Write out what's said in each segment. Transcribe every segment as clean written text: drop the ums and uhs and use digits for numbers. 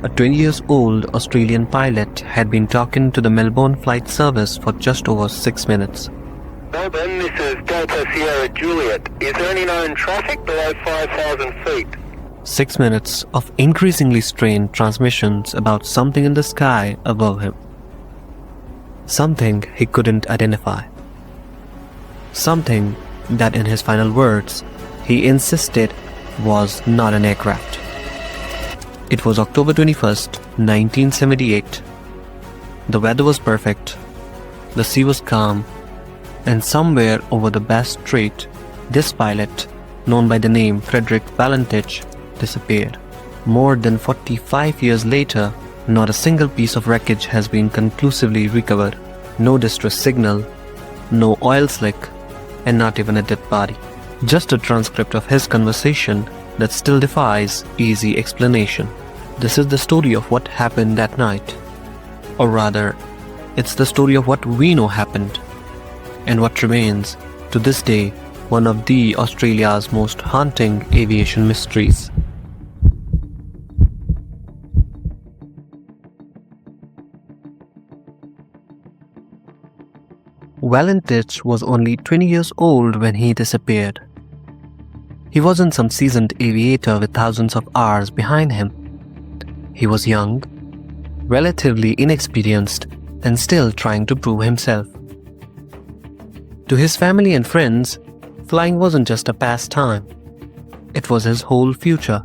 A 20-year-old Australian pilot had been talking to the Melbourne flight service for just over 6 minutes. Melbourne, this is Delta Sierra Juliet. Is there any known traffic below 5,000 feet? 6 minutes of increasingly strained transmissions about something in the sky above him. Something he couldn't identify. Something that, in his final words, he insisted was not an aircraft. It was October 21st, 1978. The weather was perfect, the sea was calm, and somewhere over the Bass Strait, this pilot, known by the name Frederick Valentich, disappeared. More than 45 years later, not a single piece of wreckage has been conclusively recovered. No distress signal, no oil slick, and not even a dead body. Just a transcript of his conversation that still defies easy explanation. This is the story of what happened that night. Or rather, it's the story of what we know happened, and what remains, to this day, one of the Australia's most haunting aviation mysteries. Velentich was only 20 years old when he disappeared. He wasn't some seasoned aviator with thousands of hours behind him. He was young, relatively inexperienced, and still trying to prove himself. To his family and friends, flying wasn't just a pastime. It was his whole future.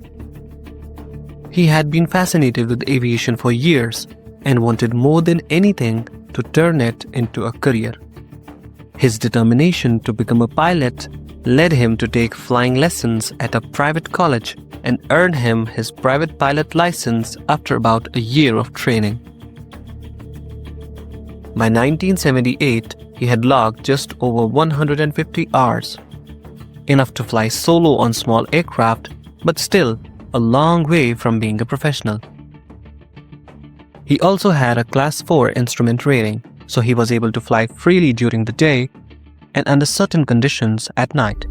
He had been fascinated with aviation for years and wanted more than anything to turn it into a career. His determination to become a pilot led him to take flying lessons at a private college and earn him his private pilot license after about a year of training. By 1978, he had logged just over 150 hours, enough to fly solo on small aircraft, but still a long way from being a professional. He also had a Class 4 instrument rating, so he was able to fly freely during the day and under certain conditions at night.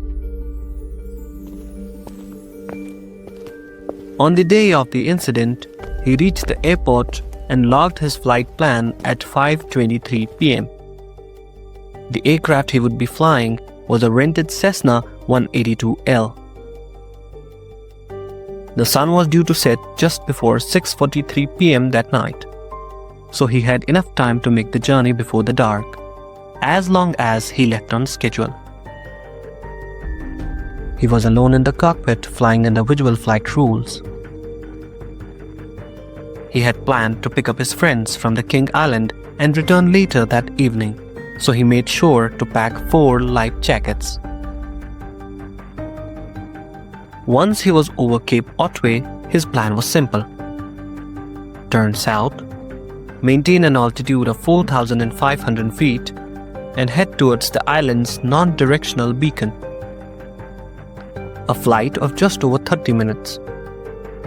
On the day of the incident, he reached the airport and logged his flight plan at 5:23 p.m. The aircraft he would be flying was a rented Cessna 182L. The sun was due to set just before 6:43 p.m. that night, so he had enough time to make the journey before the dark, as long as he left on schedule. He was alone in the cockpit flying under visual flight rules. He had planned to pick up his friends from the King Island and return later that evening, so he made sure to pack 4 life jackets. Once he was over Cape Otway, his plan was simple. Turn south, maintain an altitude of 4,500 feet, and head towards the island's non-directional beacon. A flight of just over 30 minutes.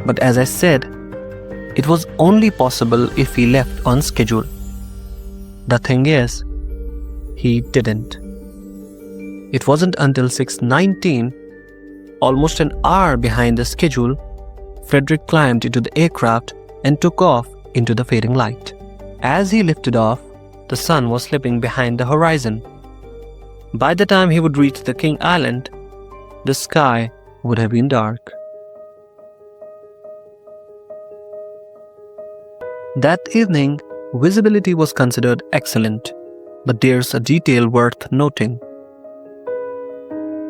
But as I said, it was only possible if he left on schedule. The thing is, he didn't. It wasn't until 6:19, almost an hour behind the schedule, Frederick climbed into the aircraft and took off into the fading light. As he lifted off, the sun was slipping behind the horizon. By the time he would reach the King Island, the sky would have been dark. That evening, visibility was considered excellent, but there's a detail worth noting.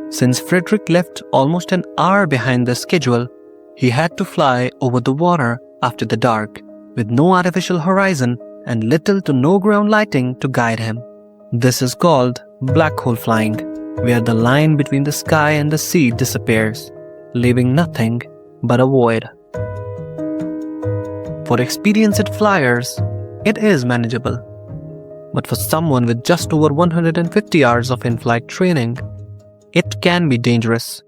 Since Frederick left almost an hour behind the schedule, he had to fly over the water after the dark, with no artificial horizon and little to no ground lighting to guide him. This is called black hole flying, where the line between the sky and the sea disappears, leaving nothing but a void. For experienced flyers, it is manageable. But for someone with just over 150 hours of in-flight training, it can be dangerous.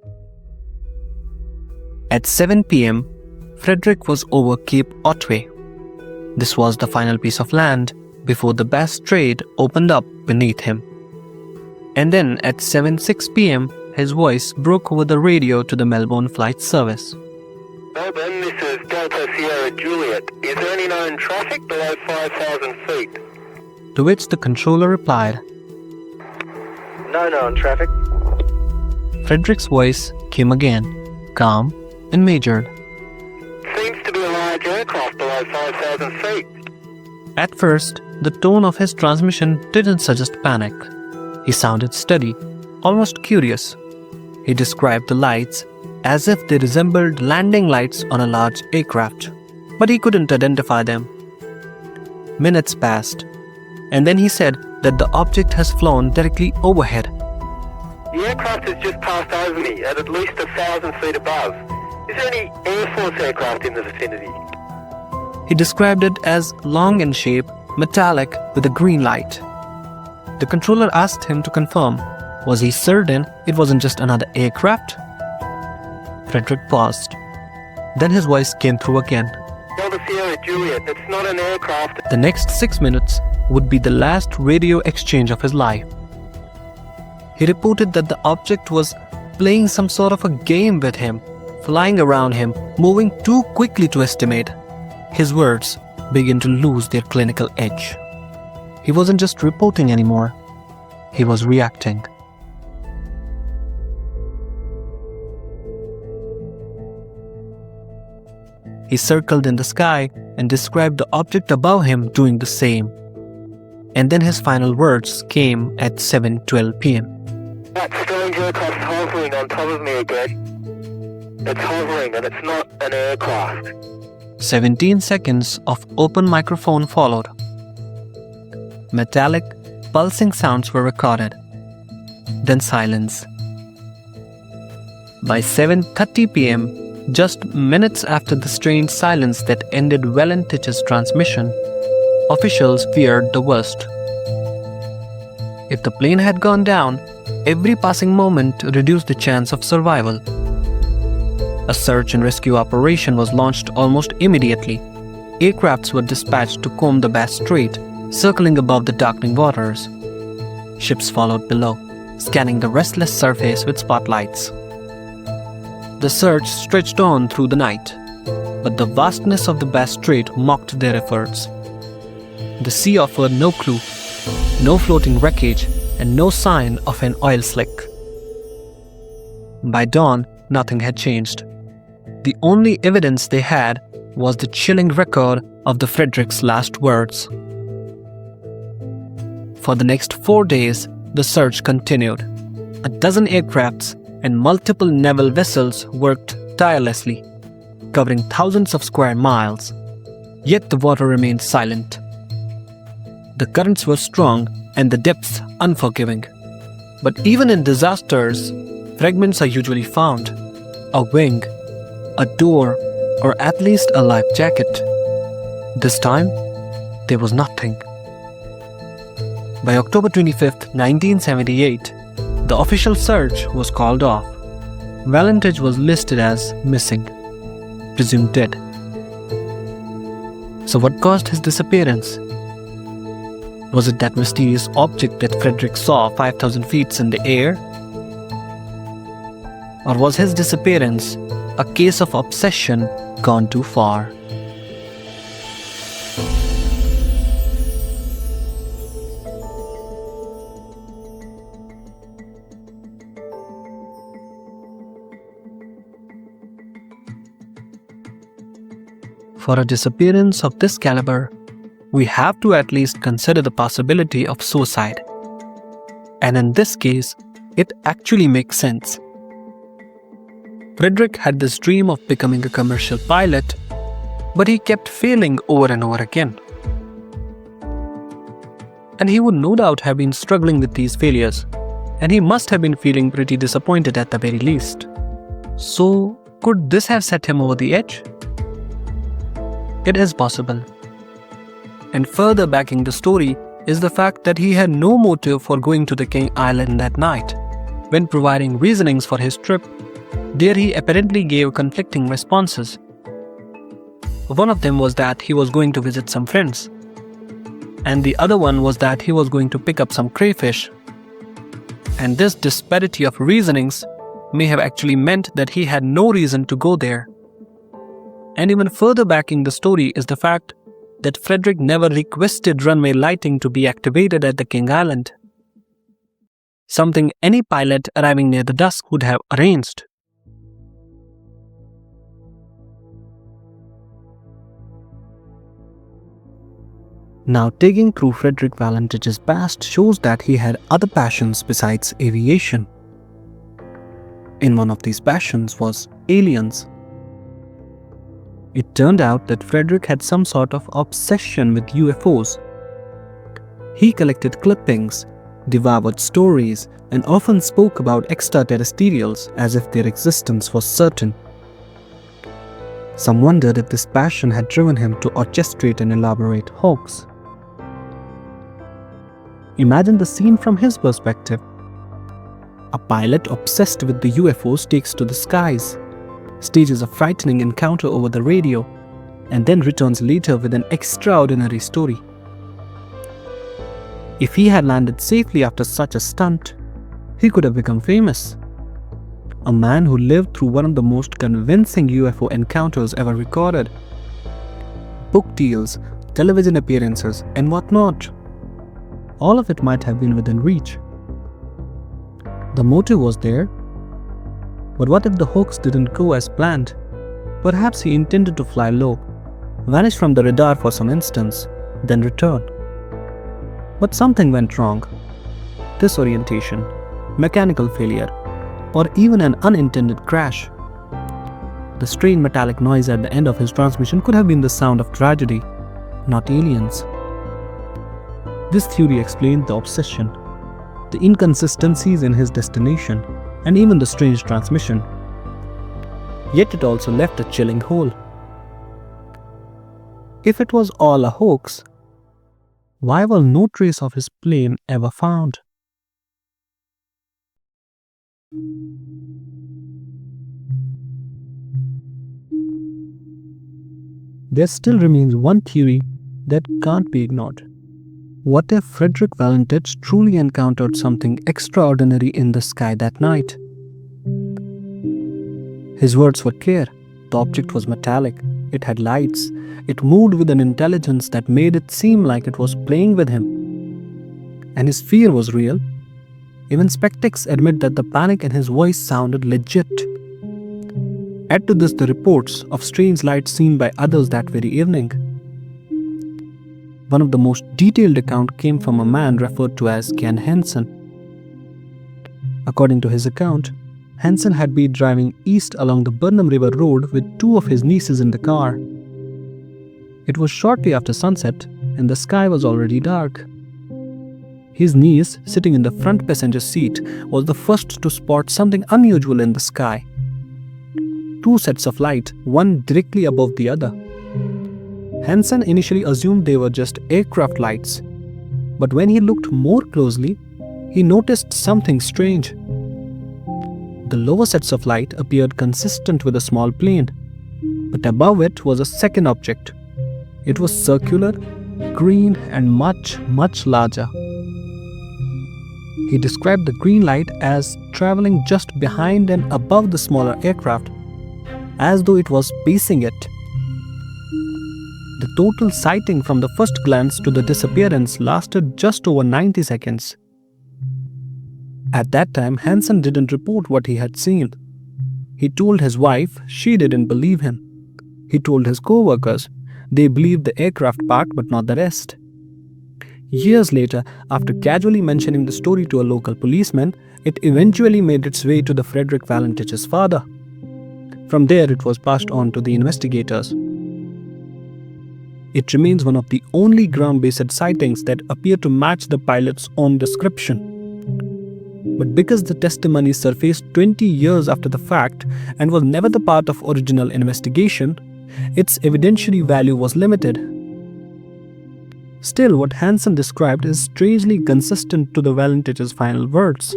At 7 p.m., Frederick was over Cape Otway. This was the final piece of land before the Bass Strait opened up beneath him. And then at 7:06 p.m., his voice broke over the radio to the Melbourne flight service. Melbourne, this is Delta Sierra Juliet. Is there any known traffic below 5,000 feet? To which the controller replied, No known traffic. Frederick's voice came again, calm and measured. Seems to be a large aircraft below 5,000 feet. At first, the tone of his transmission didn't suggest panic. He sounded steady, almost curious. He described the lights as if they resembled landing lights on a large aircraft, but he couldn't identify them. Minutes passed, and then he said that the object has flown directly overhead. The aircraft has just passed over me at least 1,000 feet above. Is there any Air Force aircraft in the vicinity? He described it as long in shape, metallic with a green light. The controller asked him to confirm. Was he certain it wasn't just another aircraft? Frederick paused. Then his voice came through again. Delta Sierra Juliet, it's not an aircraft. The next 6 minutes would be the last radio exchange of his life. He reported that the object was playing some sort of a game with him, flying around him, moving too quickly to estimate. His words began to lose their clinical edge. He wasn't just reporting anymore. He was reacting. He circled in the sky and described the object above him doing the same. And then his final words came at 7:12 p.m. That strange aircraft's hovering on top of me again. It's hovering and it's not an aircraft. 17 seconds of open microphone followed. Metallic, pulsing sounds were recorded. Then silence. By 7:30 p.m., just minutes after the strange silence that ended Velentich's transmission, officials feared the worst. If the plane had gone down, every passing moment reduced the chance of survival. A search and rescue operation was launched almost immediately. Aircrafts were dispatched to comb the Bass Strait, circling above the darkening waters. Ships followed below, scanning the restless surface with spotlights. The search stretched on through the night, but the vastness of the Bass Strait mocked their efforts. The sea offered no clue, no floating wreckage, and no sign of an oil slick. By dawn, nothing had changed. The only evidence they had was the chilling record of the Frederick's last words. For the next 4 days, the search continued. 12 aircrafts and multiple naval vessels worked tirelessly, covering thousands of square miles. Yet the water remained silent. The currents were strong and the depths unforgiving. But even in disasters, fragments are usually found. A wing, a door, or at least a life jacket. This time, there was nothing. By October 25, 1978, the official search was called off. Valentich was listed as missing, presumed dead. So what caused his disappearance? Was it that mysterious object that Frederick saw 5,000 feet in the air? Or was his disappearance a case of obsession gone too far? For a disappearance of this caliber, we have to at least consider the possibility of suicide. And in this case, it actually makes sense. Frederick had this dream of becoming a commercial pilot, but he kept failing over and over again. And he would no doubt have been struggling with these failures, and he must have been feeling pretty disappointed at the very least. So, could this have set him over the edge? It is possible. And further backing the story is the fact that he had no motive for going to the King Island that night. When providing reasonings for his trip, there he apparently gave conflicting responses. One of them was that he was going to visit some friends, and the other one was that he was going to pick up some crayfish. And this disparity of reasonings may have actually meant that he had no reason to go there. And even further backing the story is the fact that Frederick never requested runway lighting to be activated at the King Island, something any pilot arriving near the dusk would have arranged. Now, digging through Frederick Valentich's past shows that he had other passions besides aviation. In one of these passions was aliens. It turned out that Frederick had some sort of obsession with UFOs. He collected clippings, devoured stories, and often spoke about extraterrestrials as if their existence was certain. Some wondered if this passion had driven him to orchestrate an elaborate hoax. Imagine the scene from his perspective. A pilot obsessed with the UFOs takes to the skies, stages a frightening encounter over the radio, and then returns later with an extraordinary story. If he had landed safely after such a stunt, he could have become famous. A man who lived through one of the most convincing UFO encounters ever recorded. Book deals, television appearances, and whatnot. All of it might have been within reach. The motive was there. But what if the hoax didn't go as planned? Perhaps he intended to fly low, vanish from the radar for some instance, then return. But something went wrong. Disorientation, mechanical failure, or even an unintended crash. The strange metallic noise at the end of his transmission could have been the sound of tragedy, not aliens. This theory explained the obsession, the inconsistencies in his destination, and even the strange transmission. Yet it also left a chilling hole. If it was all a hoax, why was no trace of his plane ever found? There still remains one theory that can't be ignored. What if Frederick Valentich truly encountered something extraordinary in the sky that night? His words were clear. The object was metallic. It had lights. It moved with an intelligence that made it seem like it was playing with him. And his fear was real. Even skeptics admit that the panic in his voice sounded legit. Add to this the reports of strange lights seen by others that very evening. One of the most detailed accounts came from a man referred to as Ken Hansen. According to his account, Hansen had been driving east along the Burnham River Road with two of his nieces in the car. It was shortly after sunset and the sky was already dark. His niece, sitting in the front passenger seat, was the first to spot something unusual in the sky. Two sets of light, one directly above the other. Hansen initially assumed they were just aircraft lights, but when he looked more closely, he noticed something strange. The lower sets of light appeared consistent with a small plane, but above it was a second object. It was circular, green, and much larger. He described the green light as traveling just behind and above the smaller aircraft, as though it was pacing it. The total sighting from the first glance to the disappearance lasted just over 90 seconds. At that time, Hansen didn't report what he had seen. He told his wife, she didn't believe him. He told his co-workers, they believed the aircraft part but not the rest. Years later, after casually mentioning the story to a local policeman, it eventually made its way to the Frederick Valentich's father. From there, it was passed on to the investigators. It remains one of the only ground-based sightings that appear to match the pilot's own description. But because the testimony surfaced 20 years after the fact and was never the part of original investigation, its evidentiary value was limited. Still, what Hansen described is strangely consistent to the Valentich's final words.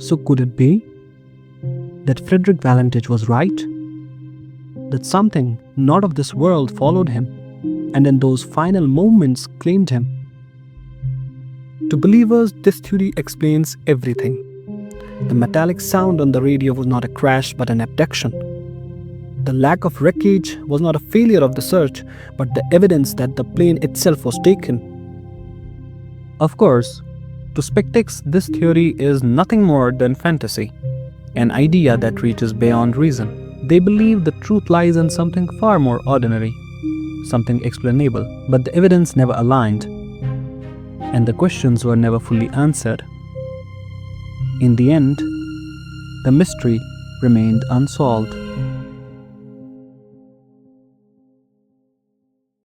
So could it be that Frederick Valentich was right? That something not of this world followed him, and in those final moments claimed him? To believers, this theory explains everything. The metallic sound on the radio was not a crash but an abduction. The lack of wreckage was not a failure of the search, but the evidence that the plane itself was taken. Of course, to skeptics, this theory is nothing more than fantasy, an idea that reaches beyond reason. They believe the truth lies in something far more ordinary, something explainable, but the evidence never aligned, and the questions were never fully answered. In the end, the mystery remained unsolved.